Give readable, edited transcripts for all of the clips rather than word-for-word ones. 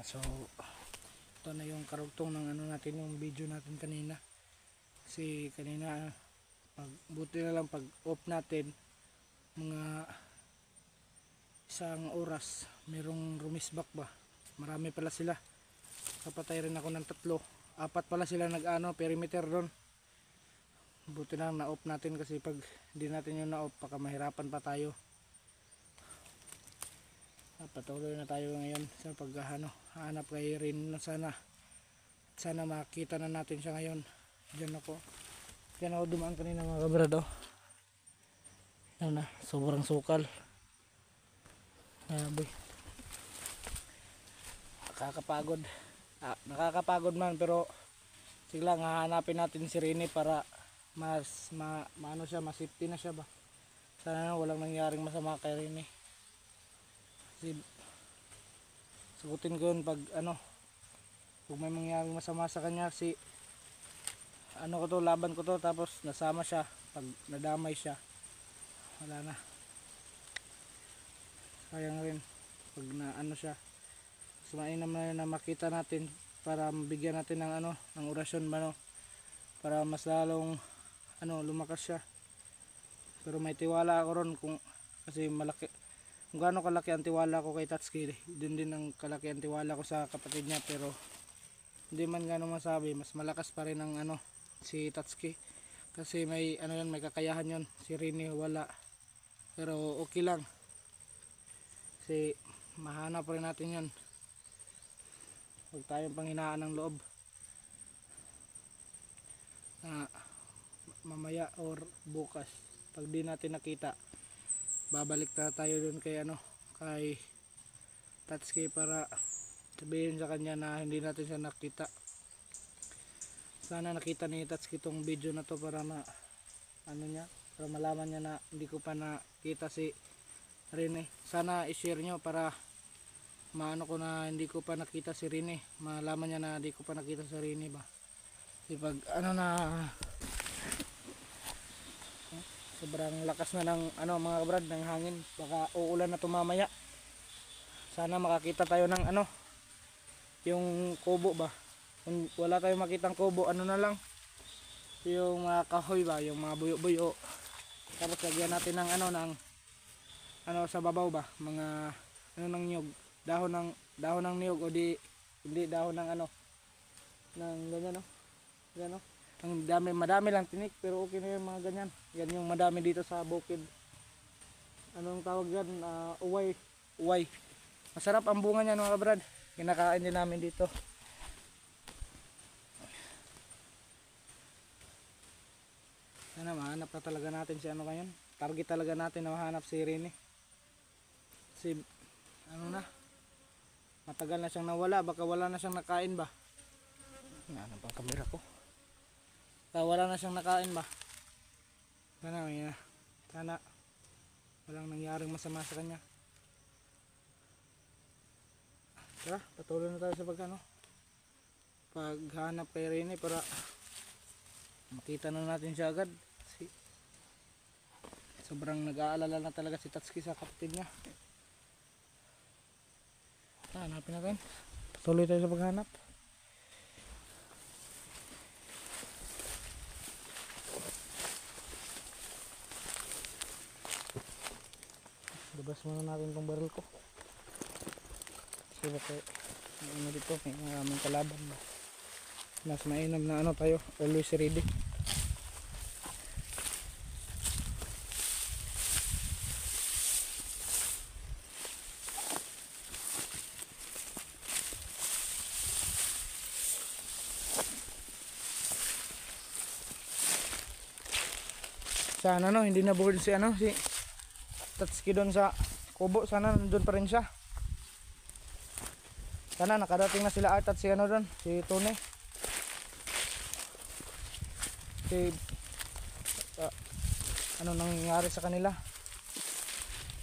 So ito na yung karugtong ng ano natin, yung video natin kanina. Kasi kanina buti na lang pag off natin mga isang oras merong rumisbak ba, marami pala sila. Kapatay rin ako ng 3, 4 pala sila nag perimeter doon. Buti na lang na off natin, kasi pag hindi natin yung na off baka mahirapan pa tayo. Patuloy na tayo ngayon sa hanap kay Rin. Sana makita na natin siya ngayon. Diyan ako dumaan kanina mga kabrado. Yan na, sobrang sukal. Boy, nakakapagod man, pero sige lang, hahanapin natin si Rene para maano siya, masafety na siya ba. Sana walang nangyaring masama kay Rene. Kasi sagutin ko yun pag kung may mangyaring masama sa kanya, si laban ko to, tapos nasama siya, pag nadamay siya wala na, sayang rin pag siya. So mainam na makita natin para mabigyan natin ng ng orasyon ba, para mas lalong lumakas siya. Pero may tiwala ako ron, kasi kung gaano kalaki ang tiwala ko kay Tatsuki, din ang kalaki ang tiwala ko sa kapatid niya. Pero hindi man gaano masabi, mas malakas pa rin ang si Tatsuki, kasi may may kakayahan yon. Si Rini wala, pero okay lang, kasi mahanap rin natin yan. Huwag tayong panghinaan ng loob na mamaya or bukas pag di natin nakita, babalik na tayo dun kay kay Tatsuki para sabihin sa kanya na hindi natin siya nakita. Sana nakita ni Tatsuki tong video na to para para malaman niya na hindi ko pa nakita si Rene. Sana i-share nyo para maano ko na hindi ko pa nakita si Rene, malaman niya na hindi ko pa nakita si Rene ba. Kasi pag sobrang lakas na ng mga kabrad, ng hangin, baka uulan na tumamaya. Sana makakita tayo ng yung kubo ba. Kung wala tayong makitang kubo, na lang yung mga kahoy ba, yung mga buyo-buyo, tapos lagyan natin ng ng sa babaw ba, mga ng niyog, dahon ng niyog, o hindi dahon ng ng ganyan ganyan. Ang madami lang tinik, pero okay na yung mga ganyan. Yan yung madami dito sa bukid. Anong tawag yan? Uway. Masarap ang bunga niyan mga kabrad. Kinakain din namin dito. Sana mahanap na talaga natin si ngayon. Target talaga natin na mahanap si Rene. Si matagal na siyang nawala. Baka wala na siyang nakain ba. Ano pang kamera ko? Wala na siyang nakain ba. Sana walang nangyaring masama sa kanya. Tara, patuloy na tayo sa paghanap kay Rene para makita na natin siya agad. Kasi sobrang nag-aalala na talaga si Tatsuki sa kapatid niya. Hanapin natin. Patuloy tayo sa paghanap. Labas muna natin itong baril ko. Kasi baka dito may maraming kalaban ba. Mas mainam na tayo, always ready. Sana hindi na buhol si Tatsuki doon sa kubo. Sana nandun pa rin siya. Sana nakadating na sila Art at si doon, si Tone. Nangyari sa kanila.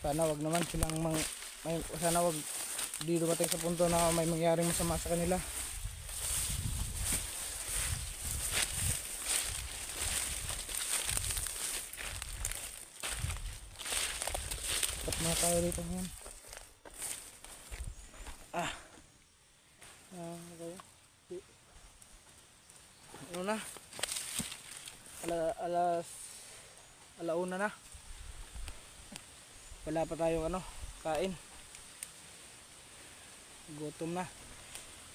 Sana wag naman silang sana wag di dumating sa punto na may mangyaring masama sa kanila. Tapat na tayo dito ngayon. na. Alas alauna na. Wala pa tayong kain. Gutom na.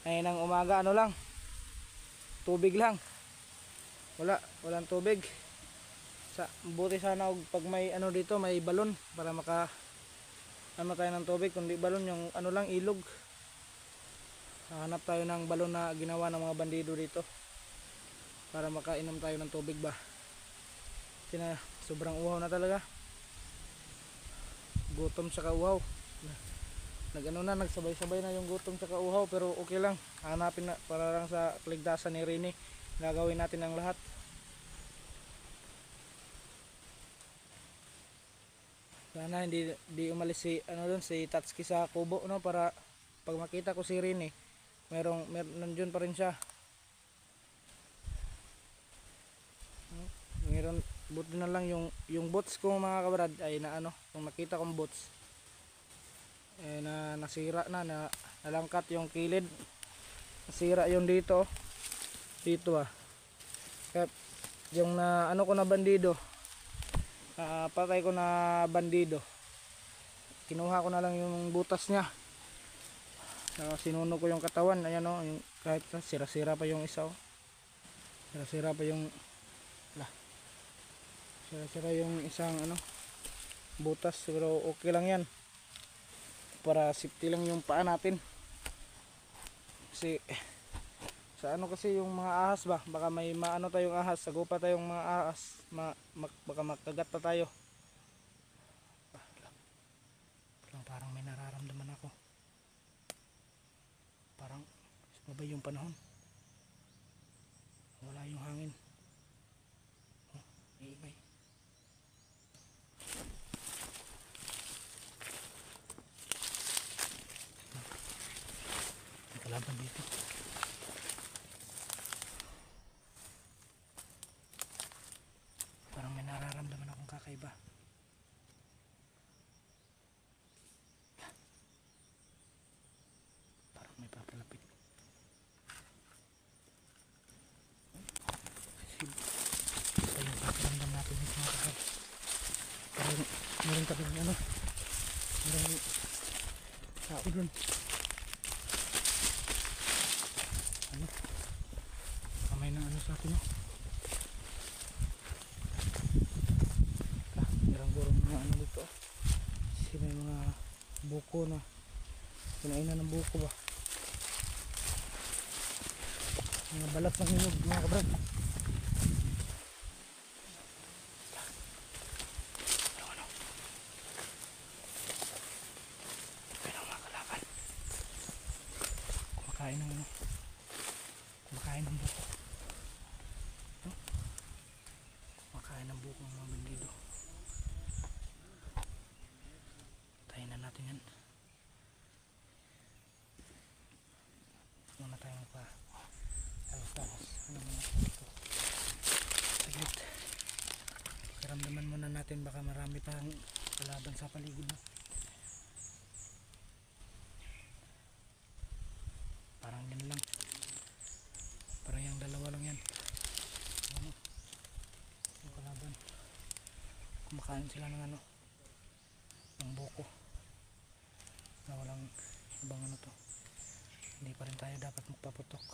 Ngayon ng umaga lang. Tubig lang. Walang tubig. Buti sana pag may dito, may balon para maka tayo ng tubig. Kundi balon yung lang, ilog. Hanap tayo ng balon na ginawa ng mga bandido dito para makainom tayo ng tubig ba. Kasi sobrang uhaw na talaga. Gutom sa kauhaw. Nagsabay-sabay na yung gutom sa kauhaw, pero okay lang. Hanapin na para lang sa kaligtasan ni Rini. Gagawin natin ang lahat. Sana hindi umalis si si Tatsuki sa kubo para pag makita ko si Rini, meron nandiyon pa rin siya. Meron buti na lang yung bots ko mga kabrad ay kung nakita kong bots nasira na nalangkat yung kilid. Nasira yung dito kaya yung ko na bandido, patay ko na bandido, kinuha ko na lang yung butas niya. Sinunog ko yung katawan. Ayan yung kahit sira-sira pa yung isa sira-sira pa yung sira-sira yung isang butas, pero okay lang yan para safety lang yung paa natin. Kasi sa kasi yung mga ahas ba, baka may tayong ahas, sagupa tayong mga ahas, baka makagat pa tayo. Parang may nararamdaman ako, parang mabay yung panahon, wala yung hangin. Iingay. May kalaban dito. Parang may nararamdaman akong kakaiba. Parang may papalapit. Ito yung pakiramdam natin dito mga kakaiba. Parang meron tabi meron tao dun. Kamay na sa atin Merang-gurong mga dito. Kasi may mga buko na kinainan ng buko ba, mga balat ng hinog mga kabrad. Pero mga kalaban, kumakain ng buko. Kumakain ng buko mga bandido. Tayin na natin yan. Muna tayong talos-talos. Saglit. Karamdaman muna natin, baka marami pang kalaban sa paligid mo. Parang yan lang. Parang yung dalawa lang yan. Yung kalaban. Kumakain sila ng ng buko na walang ibang to. Hindi pa rin tayo dapat magpaputok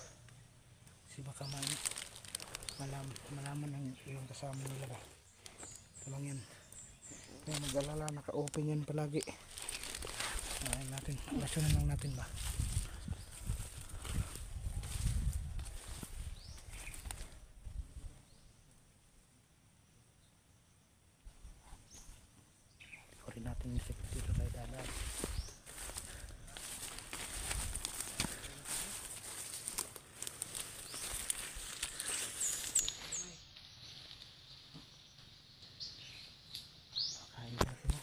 kasi baka malaman ng yung kasama nila ba. Ito lang yan, kaya mag-alala, naka-open yan palagi. Natin rasyonan lang natin ba. Rin natin yung safety dito tayo dadaan. Kain natin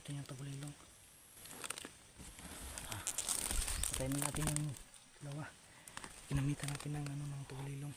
natin yung tagulilong. Patayin na natin yung dalawa. Ginamitan natin ng ano ng tagulilong.